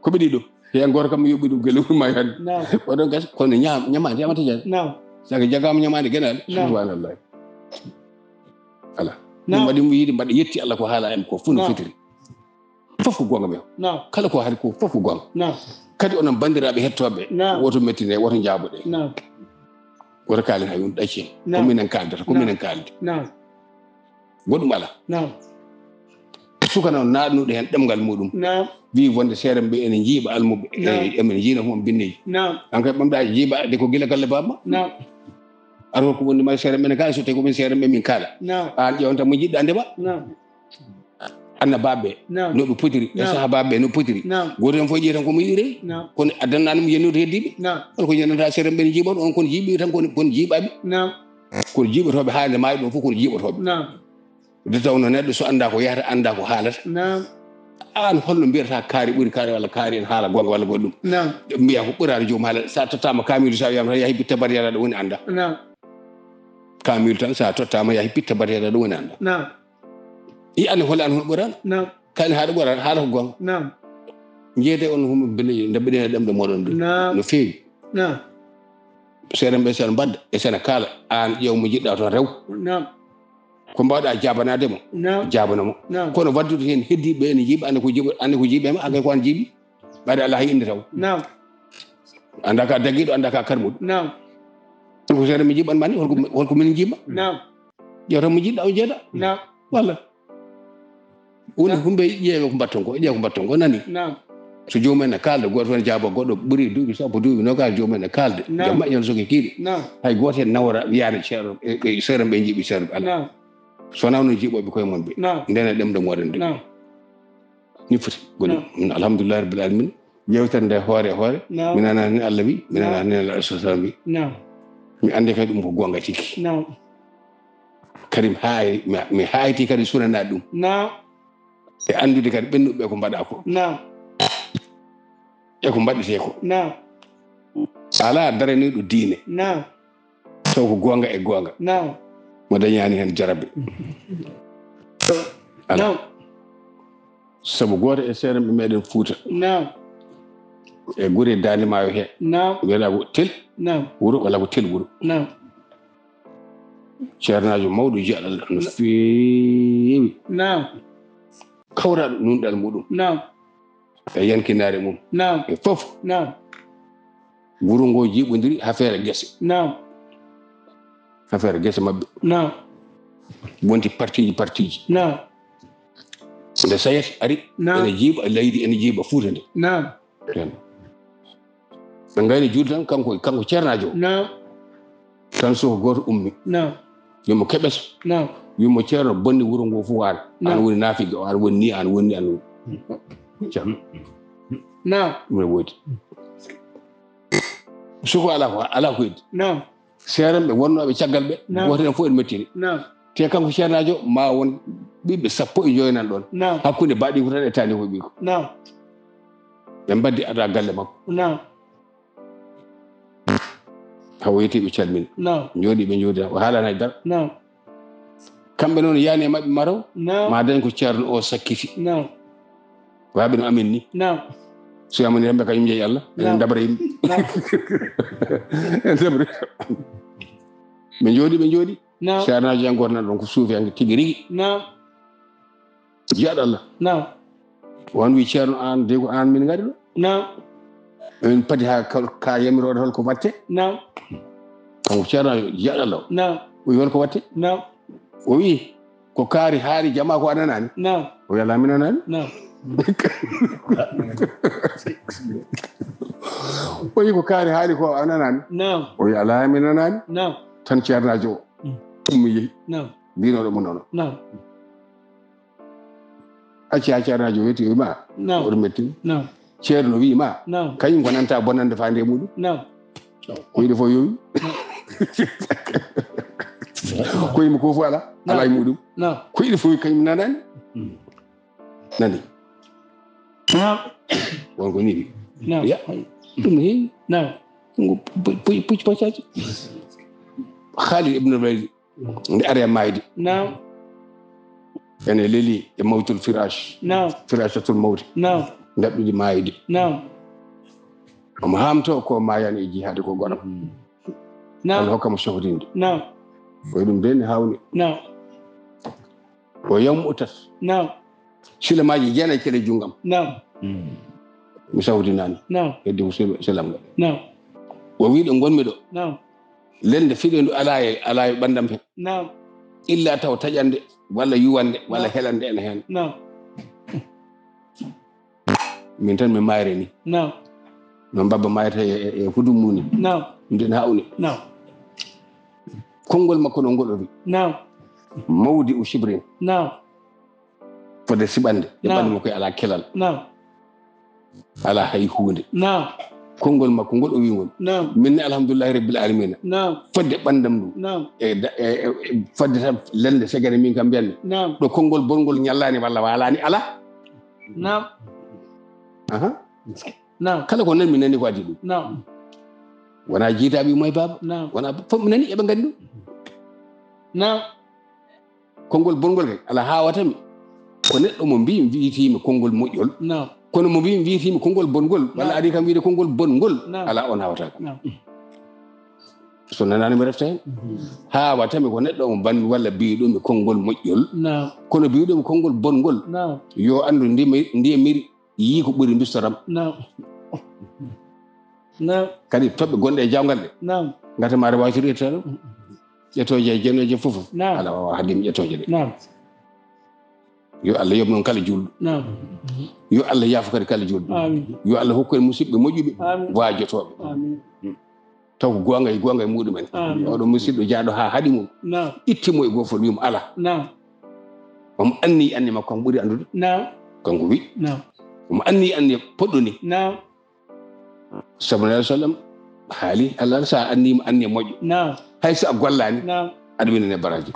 ko ɓe ɗiɗo hen goto kam mi yoɓi ɗum ke lewru mayani oɗon gas kono ñamade yamata jani saga jagama ñamade guenaɗe subhanallah ala ɗum waɗi mo yiide mbaɗa yetti Allah ko haala en ko fu no fitiri fof ko gonga men kala ko haali ko fof ko gonga kadi onon bandiraɓe hettoɓe woto mettine woto jaaboɗe woto kaalen hay on ɗacci ko minen kaldata ko minen kaldi goɗɗum ala sukana naɗnuɗo hen ɗemgal muɗum wi wonde seeram ɓe ene jiiɓa almuɓe emen jiina fof binneji an kay ɓamɗa jiiɓa de ko gila galle bamma aɗa ko wonde ma seeram ɓene kala so tawi komin seeram ɓe min kaala an ƴewnta mo jiɗɗa ndema anna baɓe no ɓe potiri e saaha baɓe no potiri goto hen fof ƴiye tan komo yiɗiri kono addannanimo yennude heddiɓe on ko ñandata seeram ɓene jiiɓon on kono jiiɓi tan kono jiiɓaɓe kono jiiɓotoɓe haalde maayi ɗon fof kono jiiɓotoɓe de tawno neɗɗo so anda ko yahata anda ko haalata an holno mbiyata kaari ɓuuri kaari walla kaari en haala gonga walla goɗɗum mbiya ko ɓurade joomum haala sa tottama kamilu sa wiyama tan yahi bitta bariyata ɗo woni anda kamilu tan sa tottama yahi bitta bariyata ɗo woni anda i ane holle an hono ɓurano kani haɗa ɓurata haala ko gonga jeeyde on humo bine dabɓeɗene ɗemɗe moɗon de no feewi seeɗen ɓe sene mbadda e sene kaala an ƴeew mo jiɗɗa toon rew ko mbawɗa jabanademo jabanamo kono waddude hen heddiɓe ene jiiɓa ande ko jiiɓema agay ko an jiiɓi ɓaade Allah hay inde taw anda ka dagguiɗo anda ka karmuɗo ko seeɗa mi jiiɓan mani holko min jiiɓa ƴeew tan mo jiɗɗa o jeeɗa walla woni humbe ƴeewe ko mbatton ko ƴeew ko mbatton ko nani so jomumen ne kalda goto hen jaabo goɗɗo ɓuuri duuɓi sappo duuɓi nogas jomumen ne kalda jamma yon soki kiiɗi hay goto hen nawra wiyade ceero seeram ɓe jiiɓi seeram Allah sona no jiiɓoɓe koye mon ɓe ndene ɗemɗo moɗon de ni foti goni min alhamdulillahi rabbil alamin yewtere nde hoore hoore mi nana ni Allah wi mi nana ni Allah sallam wi mi andi kadi ɗum ko gonga tigi kadi mi hayti kadi sunanaɗe ɗum e andude kadi ɓennuɓe ko mbaɗa ko e ko mbaɗete ko ala daraniɗo diine taw ko gonga e gonga mo dañani hen jarabe ala sabu goto e seeram ɓe meɗen Fuuta e guure Dande Maayo he wiyata ko tel wuuro walla ko tel wuuro ceernajo mawɗo jiyaɗo Allah no feewi kawraɗo nunɗal muɗum e yankinare mum e fof wuuro ngo jiiɓodiri affaire guese affaire guese mabɓe wonti parti ji nde sayat ari ene jiiɓa leydi ene jiiɓa Fuuta nde ɓe gayni juuɗe tan kanko ceernajo tan soko goto ummi yomo keɓeso wimo ceerno bonni wuuro ngo fof an an woni naafigue o an woni ni an woni an woni jam ɗum ne woodi soko ala ko heddi seeram ɓe wonnoɓe caggal ɓe goto hen fof en mettini te kanko ceernajo ma won ɓiɓɓe 10 nan ɗon hakkude baɗi ko tan e tani hoɓi ko ɓe mbaddi ada galle makko hawo yeti ɓe calmini jooɗi ɓe joodi o haalani haydara kamɓe noon yani e maɓɓe maraw ma dañ ko ceerno o sakkiti waɓe no amin ni so yamani remɓe kañum jeeyi Allah enen dabra yimɓe ɓe jooɗi نعم شارنا جانغورنا دونك سوفي عند تيغري نعم جاد الله نعم وان وي شارن ان ديغو ان من غادي نعم en padi ha ka yamirode holko watte نعم o ceerno jaɗa law نعم o wi holko watte نعم o wi ko kaari haari jama ko ananani نعم o yala min anani نعم o wi ko kaari haari ko ananani نعم o yala min anani نعم tan ceernajo o ɗum yehi نعم mbinoɗo mo noon نعم acci ha ceernajo weti o wima نعم oɗo metti نعم ceerno wima نعم kañum ko nanta bonnande fande muɗum نعم ko yiɗi fof yowi ko yimi ko fof ala e muɗum نعم ko yiɗi fof kañum nanani nani نعم wonko ni wi نعم ya ɗum ne heewi نعم pucci poccaji Khalid ibn Walid nde ari e mayde نعم ene leeli e mawtul firash نعم firashatul mawti نعم dabɗiɗi mayde نعم omo hamto ko mayani e jihade ko goɗam Allah نعم hokkamo sohdinde نعم o ɗum de ne hawni نعم o yammutat نعم silamaji jeenayi kele junggam نعم mi sawdinani نعم heddi ko silam ngal نعم o wi ɗo gonmi ɗo نعم lende fiɗendu ala e ɓandam hen نعم illa taw taƴande walla yuwande walla helande ene hen نعم min tan mi mayre ni نعم no mbabba mayata e hudum muni نعم nden hawni نعم konngol makko no ngol o wi نعم mawdi u shibrin نعم fode siɓande e Naam. ɓandu makko e ala kelal نعم ala hay hunde نعم konngol makko ngol o wi ngol نعم minne alhamdulillahi rabbil alamina نعم fodde ɓandam ɗum نعم e fodde tan lende segene min kam mbiyanmi نعم ɗo konngol bolngol ñallani walla walani ala نعم aha نعم kala ko nan mi nani ko adi ɗum نعم wona jiitaɓe moye baba نعم wona fof mi nani eɓe gandi ɗum نعم konngol bolngol kay ala hawatami ko neɗɗo mo mbi wiitimi konngol moƴƴol نعم kono mo mbi wiitimi konngol bongol walla adi kam wiide konngol bongol Naam. ala on hawata kam نعم so nanani mi refta hen hawatami ko neɗɗo mo banmi walla mbiɗomi konngol moƴƴol نعم kono mbiɗomi konngol bongol نعم yo andu ndiyemiri yii ko ɓuri bistoram نعم نعم kadi toɓɓe gonɗe e jawgal ɗe نعم gatamaare wasiri tan ƴettoje e jenoje fof نعم ala wawa haddimi ƴettoje ɗe نعم yo Allah yoɓ noon kala julɗo نعم yo Allah yaafo kadi kala julɗo آمين yo Allah hokku en musidɓe moƴƴuɓe آمين waajotoɓe آمين taw ko gonga e muɗumen آمين oɗo musidɗo jaaɗo ha haɗi mum نعم ittimo e gofol wimo ala نعم omo anni makko kam ɓuuri andude نعم kanko wi نعم omo anni poɗɗo ni نعم sallallahu alaihi wasallam haali Allah sa annima anni moƴƴo نعم hay so a gollani نعم aɗa winane baraji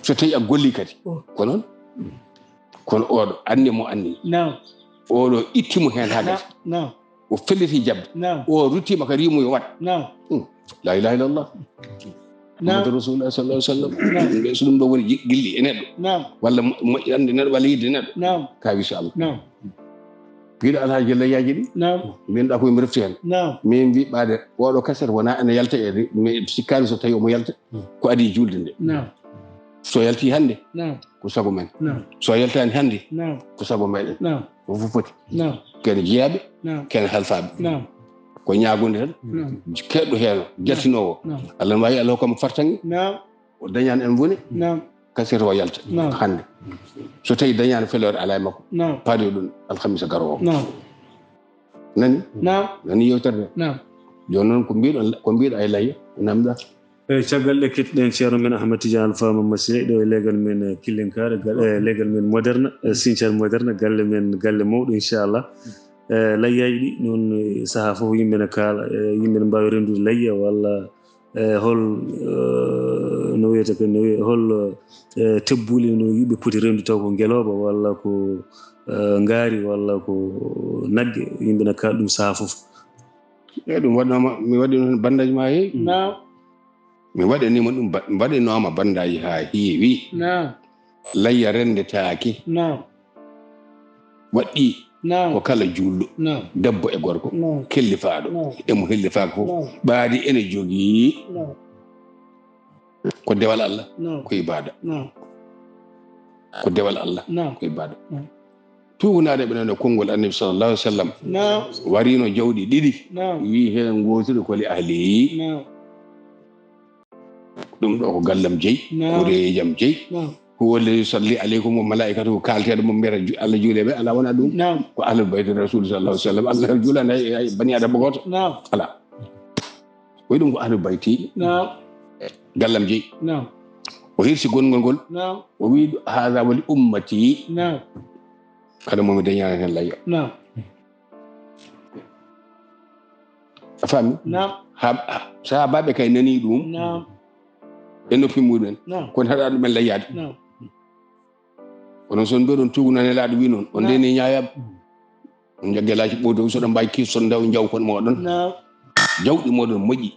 so tawi a golli kadi ko noon kono oɗo anni mo anni نعم oɗo ittimo hen ha gati نعم o felliti jabde نعم o ruttima ko rimo yo wat نعم la ilaha illallah نعم muhammadu rasulullah sallallahu alaihi wasallam Naam. ɗum ɗo so ɗum ɗo woni gilli e neɗɗo نعم walla moƴƴande neɗɗo walla yidde neɗɗo نعم ka wi so Allah نعم wiiɗo alhaji layyaji ɗi نعم mbinoɗa koye mi refti hen نعم min mbi ɓaade oɗo kaset wona ene yalta e mi sikkani so tawi omo yalta ko adi julde nde نعم so yalti hande نعم ko sago men نعم so yaltani hande نعم ko sago meɗen نعم ko fof foti نعم kene jeeyaɓe نعم kene halfaɓe نعم ko ñagude tan نعم keɗɗo heeno jaltinowo نعم Allah ne wawi Allah hokkamo fartange نعم o dañani en woni نعم kaset o yalta Naam. hande so tawi dañani felore ala e makko نعم paadi ɗum alhamisa garowo نعم nani نعم nani yewtere نعم joni noon ko mbiɗo e layya namɗa eyi caggal ɗe kettiɗen ceerno men Ahmad Tidiane Alpha Mamadou Sy ɗo e leggal men Killinkare e leggal men moderne Sinthiane moderne galle men galle mawɗo inchallah layyaji ɗi noon saaha fof yimɓe ne kaala yimɓe ne mbawi rendude layya walla hol no wiyete ko hol tebbuli no yimɓe poti rendu taw ko ngeloba walla ko ngaari walla ko nagge yimɓe ne kaala ɗum saaha fof e ɗum waɗnoma mi waɗi noon bandaji ma heewi نعم mi waɗanima ɗum mi waɗinoma bandaji ha heewi نعم layya rendetake نعم waɗɗi نعم ko kala julɗo نعم debbo e gorko نعم kellifaɗo نعم emo hellifaka fof نعم ɓaadi ene jogii نعم ko dewal Allah ko ibada ko dewal Allah ko ibada tuunaade ɓe noon e konngol annabi sallallahu alih w sallam warino jawɗi ɗiɗi wi heen gootude koli ahli ɗum ɗo ko gallam jeyi ko reejam jeyi huwa alladi yusalli aleykum wa malaikatuhu kalteɗo mo mbiyata Allah juule ɓe ala wona ɗum ko ahlul bayti rasul sallallahu alih w sallam Allah juulani hay bani adama goto ala wayi ɗum ko ahlul bayti gallam jeyi o hirsi gongol ngol o wi hada wali ummati kada momi dañani hen layya a faami sahabaɓe kay nani ɗum e noppi muɗumen kono haɗa ɗumen layyade onon son mbiɗon tugunane laaɗo wi noon on ndeni ñayam on jaggelaji ɓodow soɗo mbawi kisson daw jaw kon moɗon jawɗi moɗon moƴƴi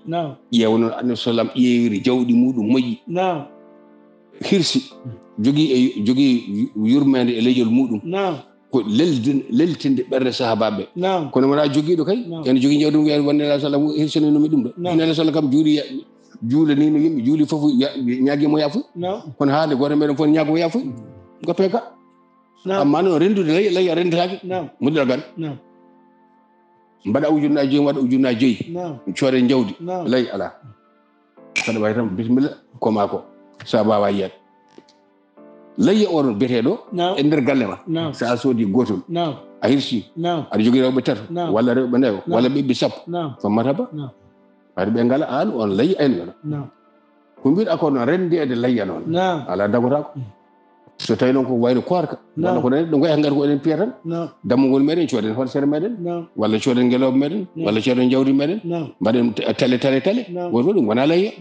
ƴeewa noon annabi sallam ƴeewiri jawɗi muɗum moƴƴi hirsi jogii yurmede e leyjol muɗum ko leltinde ɓerde sahabaɓe kono wona jogiiɗo kay ene jogii jawdi mum wiya wonde alah sallam hirsaninomi ɗum ɗo ine alah sallam kam juule ni no yimɓe juuli fof ñaguimo yafuy kono haade goto meɗen fof ñagomo yafuy goppe ka amma noon rendude layya rendetake muddal gan mbaɗa ujunnaji joyi mbaɗa ujunnaji joyi coode jawdi lay ala saɗa wawi tan bisimilla koma ko sa wawa yiyat layya oɗon biyeteɗo e nder galle ma sa soodi gotol a hirsi aɗa jogui rewɓe tato walla rewɓe nayo walla ɓiɓɓe sappo fammata ba waɗa ɓe ngala an on layya en ngala ko mbiɗa ko noon rendede layya noon ala dagotako so tawi noon ko wayno korka walla ko ɗo goya ngati ko eɗen piya tan dammugol meɗen coden horsere meɗen walla coden ngeloɓe meɗen walla coden jawdi meɗen mbaɗen tale woto ɗum wona layya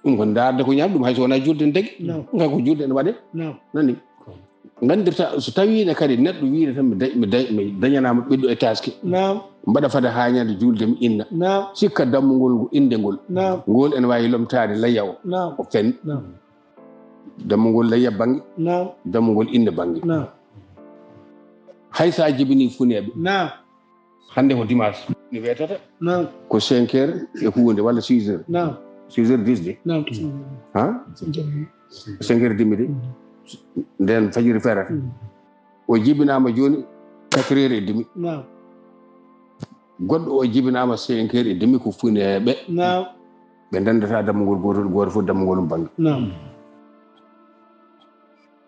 ɗum ko darde ko ñaam ɗum hayso wona julde degge ngal ko julde ene waɗe nani gandirta so tawine kadi neɗɗo wiide tan mi dañanama ɓiɗɗo e taske mbaɗa fade hañade julde mi inna sikka dammugol inde ngol ngol ene wawi lomtade layya o fen dammugol layya banggue dammugol inde banggue hay sa jibini funeɓe hande ko dimanche ni wetata ko 5 heures e hunde walla 6 heures 6 heures 10 de 5 heures demi de nden fajiri ferata o jibinama joni 4 heures et demi goɗɗo o jibinama 5 heures et demi ko funeɓe ɓe dandata dammugol gotol goto fof dammugol banggue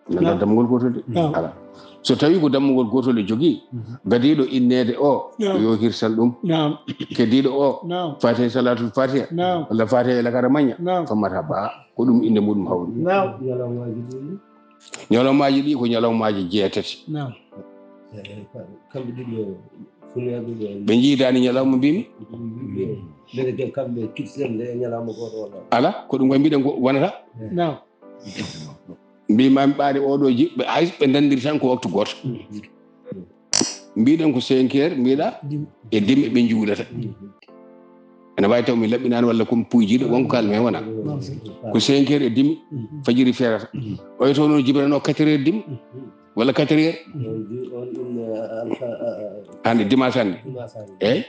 nanda dammugol gotol de ala so tawi ko dammugol gotol e jogui gadiɗo innede o yo hirsal ɗum keddiɗo o fatiha salatul fatiha walla fatiha lakara magna fammata ba ko ɗum inde muɗum hawri ñalawmaji ɗi ko ñalawmaji jeetati ɓe jiidani ñalawma mbimi ala ko ɗum koye mbiɗen ko wonata mbimami ɓaade oɗo jiɓɓe hay ɓe dandiri tan ko waktu goto mbiɗen ko 5 heures mbiɗa e dimɓe ɓe juulata ene wawi taw mi laɓɓinani walla komi puyjiɗo wonko kalmi hen wona ko 5 heures e dimmi fajiri ferata oyo to noon jibinano 4 heures dimmi walla 4 heures hande dimanche hande eyyi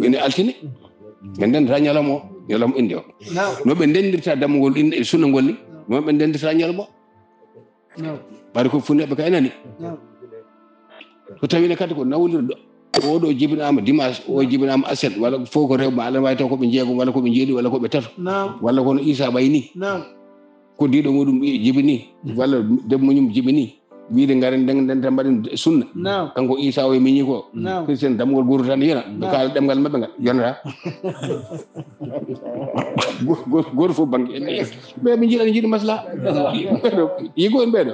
ene altine ɓe ndendata ñalawma inde o no ɓe ndendirta dammugol inde e sunna ngol ni no ɓe ndendirta ñalawma ɓaade ko funeɓe ka enani so tawine kadi ko nawlirɗo oɗo jibinama dimanche o jibinama aset walla fof ko rewɓe aɗa wawi taw koɓe jeegom walla koɓe jeeɗi walla koɓe tato walla kono Issa ɓayni ko diɗo muɗum jibini walla debbo muñum jibini wiide garen ndenta mbaɗen sunna kanko Issa o e miñi ko christian dammugol goto tan yona ɓe kaala ɗemgal mabɓe ngal yonata goto fof banggue ɓe jiiɗa jiiɗi maslaha yigo en ɓeɗo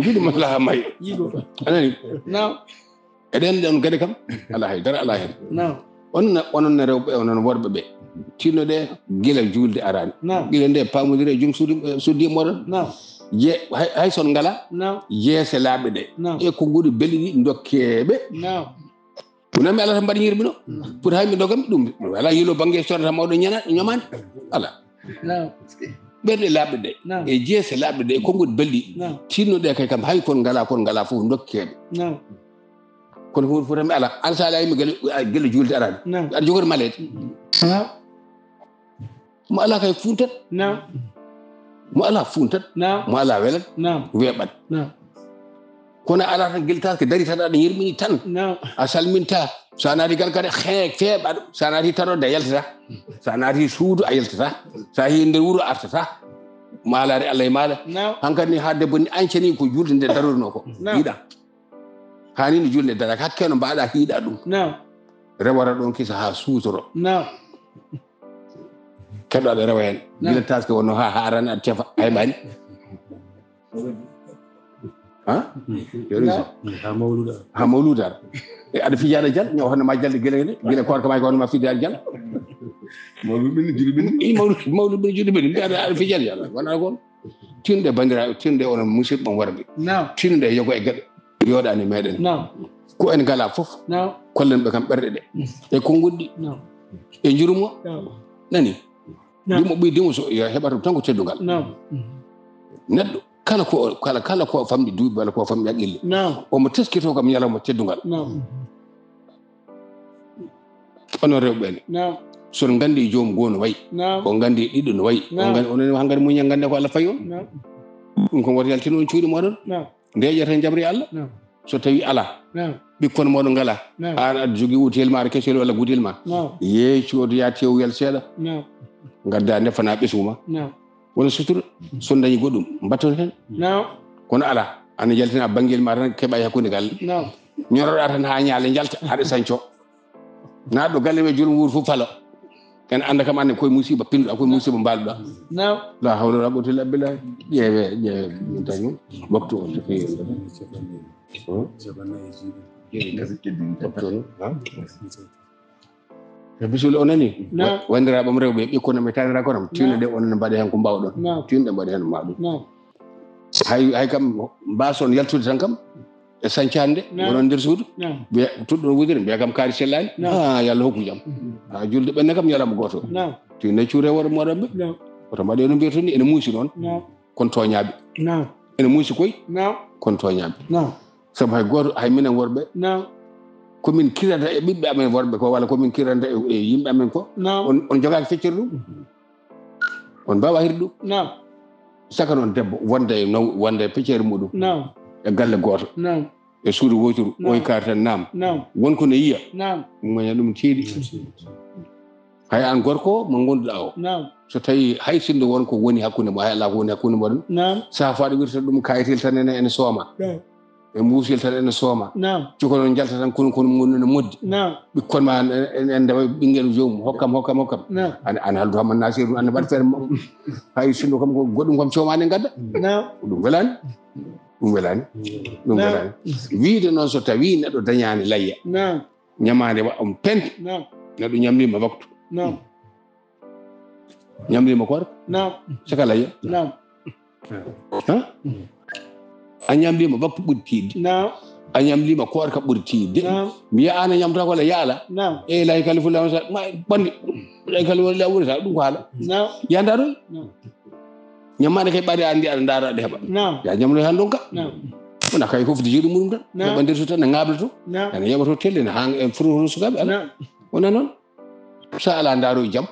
jiiɗi maslaha mayi anani eɗen ɗon gade kam ala haydara ala hen ononne rewɓe onon worɓe ɓe tinnoɗe guila julde arani guila nde pamodire joom suddi moɗon hay son ngala jeese laaɓe ɗe e ko guuri beeli ɗi dokkeɓe wonami ala tan mbaɗa ñirmino pour hay mi dogami ɗum ala yilo banggue sodata mawɗo ñamani ala ɓerɗe laaɓe ɗe e jeese laaɓe ɗe e konngudi belɗi tinnoɗe kay kam hay kon ngala fof dokkeɓe kono hunde fof tami ala an sa ala yimɓe guila julde arani aɗa jogori malede mo ala kay funtat mo ala funtat mo ala welat weɓat kono ala tan gueltake daritaɗa ɗo yirmini tan a salminta sa naati gal kadi feeɓa ɗum sa naati tarodde a yaltata sa naati suudu a yaltata sa yi nder wuuro artata maalare Allah e maala hankkadi ni ha debbo ni ancani ko julde nde darorno ko hiiɗa hani no julde dara hakke no mbaɗa hiiɗa ɗum rewata ɗon kisa ha suutoro keɗoɗo rewa hen gila taske wonno ha harani aɗa tefa a heɓani ha mawluda aɗa fijaɗa jal ñaw hono ma jalde gila korka ma ko hono ma fijaɗa jal mawluɗ ɓen juɗe ɓen mbiyaɗa aɗa fijaɗa jal wona gon tinɗe bandiraɓe tinɗe onon musidɓe on warɓe tinɗe yogo e gueɗe yoɗani meɗen ko en gala foof kollen ɓe kam ɓerɗe ɗe e konngolɗi e jurumo nani dimo ɓi dimo so heɓata tan ko teddugal neɗɗo kala ko famɗi duuɓi walla ko famɗi haqqille omo teskito kam ñalawma teddugal onon rewɓene sono gandi joomum goo no wayi o gandi ɗiɗo no wayi onon hankkadi muñal gande ko Allah fayi on ɗum ko woto yaltin on cuuɗi moɗon ndeƴata jabri Allah so tawi ala ɓikkon moɗon ngala an aɗa jogui wutel ma aɗa kesel walla gutel ma yeecodo ya tewyal seeɗa gadda ndefana ɓesuma wona sutura son dañi goɗɗum mbatton hen kono ala ana jaltina banguel ma tan keeɓa e hakkude galle ñoroɗa tan ha ñaale jalta haɗa sanco naɗɗo galle me jurum wuuro fof falo en anda kam ande koye musiba pinɗuɗa koye musiba mbaluɗa la hawla wala quwwata illa billah ƴeewe min tañum waktu o so fewi bisul o nani wandiraɓam rewɓe ɓikkono mi tanira konam tinno ɗe onon mbaɗe hen ko mbawɗon tinno ɗe mbaɗe hen maɗum hay kam mbason yaltude tan kam e sancande wonon nder suudu mbiya tuɗɗon wudire mbiya kam kaari sellani yo Allah hokku jaam ha julde ɓenne kam ñalama goto tinno cuure worɓe moɗon ɓe oto mbaɗe no mbiyata ni ene muusi noon kono toñaɓe ene muusi koye kono toñaɓe sabu hay goto hay minen worɓe komin kiranta e ɓiɓɓe amen worɓe ko walla komin kiranta e yimɓe amen ko on jogaki feccere ɗum on mbawa hirde ɗum saka noon debbo wonde feccere muɗum e galle goto e suudu woytoru oye kaari tan naam wonko ne yiya moña ɗum tiiɗi hay an gorko mo gonduɗa o so tawi hay sinno wonko woni hakkude mo hay ala ko woni hakkude moɗon sa fo aɗa wirta ɗum kayitel tan ene sooma e mbuusil tan ene sooma ciko noon jalta tan kono gonno ne moddi ɓikkon ma en ndewa ɓinguel jomum hokkam ana haldu hamman nasir ɗum anda mbaɗa feere hay sinno kam ko goɗɗum kam coomani gadda ɗum welani wiide noon so tawi neɗɗo dañani layya ñamade wa on pente neɗɗo ñamlima waktu ñamlima korka saka layya a ñamlima waktu ɓuuri tiidde a ñamlima korka ɓuuri tiidde mi yiya an a ñamta ko ala yaala e lay kali fulla sa ɓandi lay kali wala wuri sa ɗum ko haala yanda ɗo ñammade kay ɓaɗi andi aɗa daara aɗa heɓa ya ñamlo han donka wona kay fof de jiiɗu muɗum tan heɓa nder to tan ne ŋablato ene yaɓato telle ne ha en fotoro sukaɓe ala wona noon sa ala daaro jaam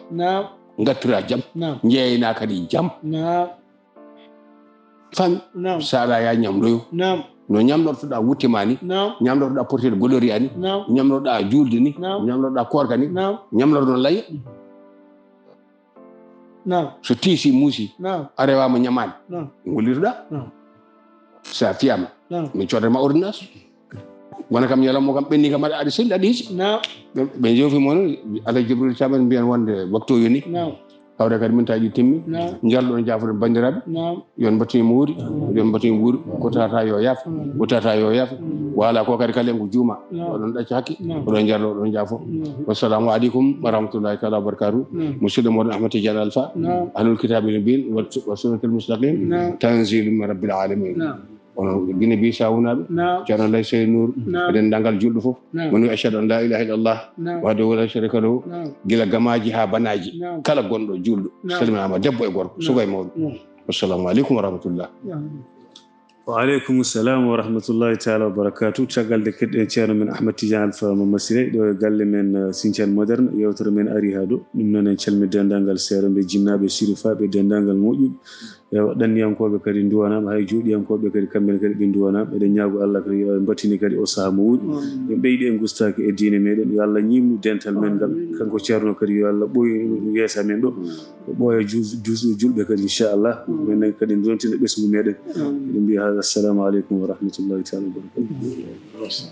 gattira jaam jeeyna kadi jaam fami sa ala ya ñamloyo no ñamlortoɗa wuttima ni ñamlortoɗa portede golori ani ñamlorɗa julde ni ñamlorɗa korka ni ñamlorɗon layya so tiisi muusi a rewama ñamade gollitoɗa sa fiyama min codama ordonnance wona kam ñalawma kam ɓenni kam aɗa selli aɗa hiisi ɓe jofimo noon Alaji Jibril Caban mbiyan wonde waktu o yoni hawre kadi min taji timmi jalɗon jafuɗen bandiraɓe yon mbattoyimo wuuri yon mbattoyimo wuuri ko tata yo yaaf ko tata yo yaaf wala ko kadi kalen ko juuma oɗon ɗacca hakke oɗon jarlo oɗon jaafo wassalamu aleykum wa rahmatullahi taala wa barakatuh musidɗo moɗon Ahmad Tidiane Alpha ahlul kitabi no mbin wa sunnatul mustaqim tanzilu min rabbil alamin ono Guinée Bissau wunaɓe ceerno Lay Sey Nour eɗen dangal julɗo fof woni ashhadu an la ilaha illallah wahdahu la sharika lahu gila gamaji ha banaji kala gonɗo julɗo salminama debbo e gorko suka e mawɗo wassalamu aleykum wa rahmatullah وعليكم السلام ورحمة الله تعالى وبركاته تشغل دكت انشار من أحمد تيجان فممثلي دو قال من سينشان مودرن يوتر من أري هادو من نشل من دندانغال سيرم بجنا بسيرفا بدندانغال موجود يا دن يانكو بكري ندوانا ما هيجود يانكو بكري كمل كري ندوانا بدن ياغو الله كري باتيني كري أسامود بيد إنغوستاك الدين ميدن يا الله نيم دنتال من كانكو شارنو كري يا الله بوي يسا من دو بوي جوز جول بكري إن شاء الله من كري ندونتي بسم ميدن السلام عليكم ورحمة الله تعالى وبركاته.